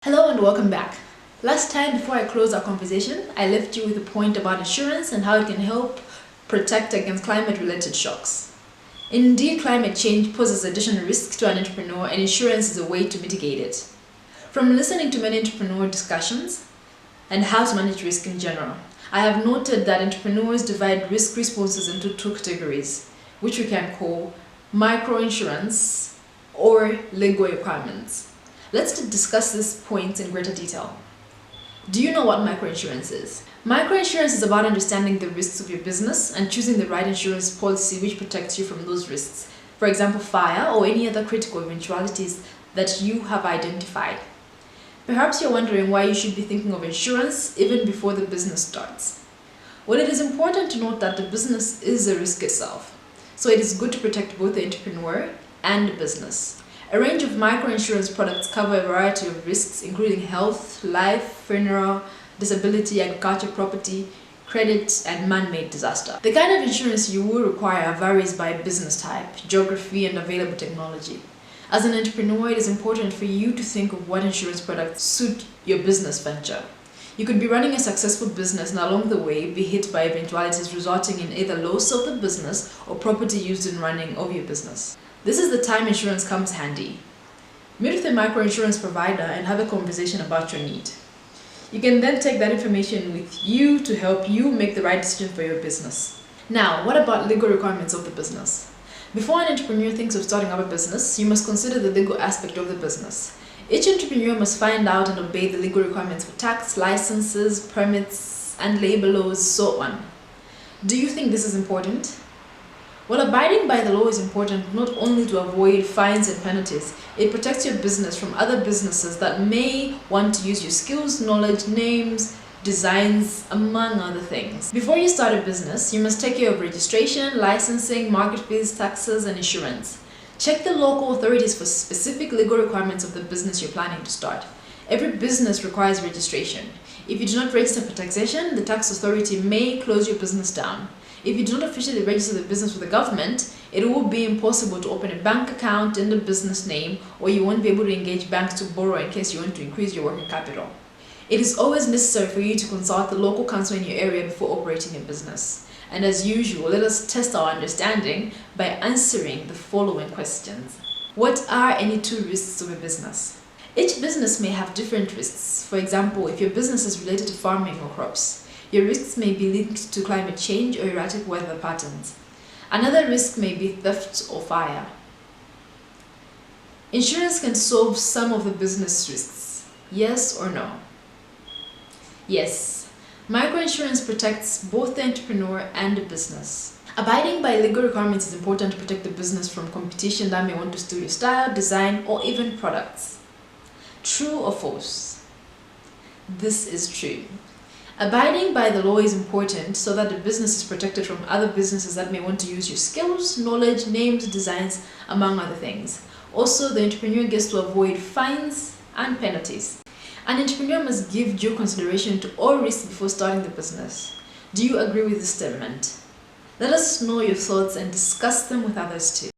Hello and welcome back. Last time, before I close our conversation, I left you with a point about insurance and how it can help protect against climate-related shocks. Indeed, climate change poses additional risks to an entrepreneur, and insurance is a way to mitigate it. From listening to many entrepreneur discussions and how to manage risk in general, I have noted that entrepreneurs divide risk responses into two categories, which we can call microinsurance or legal requirements. Let's discuss this point in greater detail. Do you know what microinsurance is? Microinsurance is about understanding the risks of your business and choosing the right insurance policy which protects you from those risks. For example, fire or any other critical eventualities that you have identified. Perhaps you're wondering why you should be thinking of insurance even before the business starts. Well, it is important to note that the business is a risk itself, so it is good to protect both the entrepreneur and the business. A range of microinsurance products cover a variety of risks, including health, life, funeral, disability, agriculture, property, credit, and man-made disaster. The kind of insurance you will require varies by business type, geography, and available technology. As an entrepreneur, it is important for you to think of what insurance products suit your business venture. You could be running a successful business and along the way be hit by eventualities resulting in either loss of the business or property used in running of your business. This is the time insurance comes handy. Meet with a microinsurance provider and have a conversation about your need. You can then take that information with you to help you make the right decision for your business. Now, what about legal requirements of the business? Before an entrepreneur thinks of starting up a business, you must consider the legal aspect of the business. Each entrepreneur must find out and obey the legal requirements for tax, licenses, permits, and labor laws, so on. Do you think this is important? Well, abiding by the law is important not only to avoid fines and penalties, it protects your business from other businesses that may want to use your skills, knowledge, names, designs, among other things. Before you start a business, you must take care of registration, licensing, market fees, taxes, and insurance. Check the local authorities for specific legal requirements of the business you're planning to start. Every business requires registration. If you do not register for taxation, the tax authority may close your business down. If you do not officially register the business with the government, it will be impossible to open a bank account in the business name, or you won't be able to engage banks to borrow in case you want to increase your working capital. It is always necessary for you to consult the local council in your area before operating a business. And as usual, let us test our understanding by answering the following questions. What are any two risks of a business? Each business may have different risks. For example, if your business is related to farming or crops, your risks may be linked to climate change or erratic weather patterns. Another risk may be theft or fire. Insurance can solve some of the business risks. Yes or no? Yes. Microinsurance protects both the entrepreneur and the business. Abiding by legal requirements is important to protect the business from competition that may want to steal your style, design, or even products. True or false? This is true. Abiding by the law is important so that the business is protected from other businesses that may want to use your skills, knowledge, names, designs, among other things. Also, the entrepreneur gets to avoid fines and penalties. An entrepreneur must give due consideration to all risks before starting the business. Do you agree with this statement? Let us know your thoughts and discuss them with others too.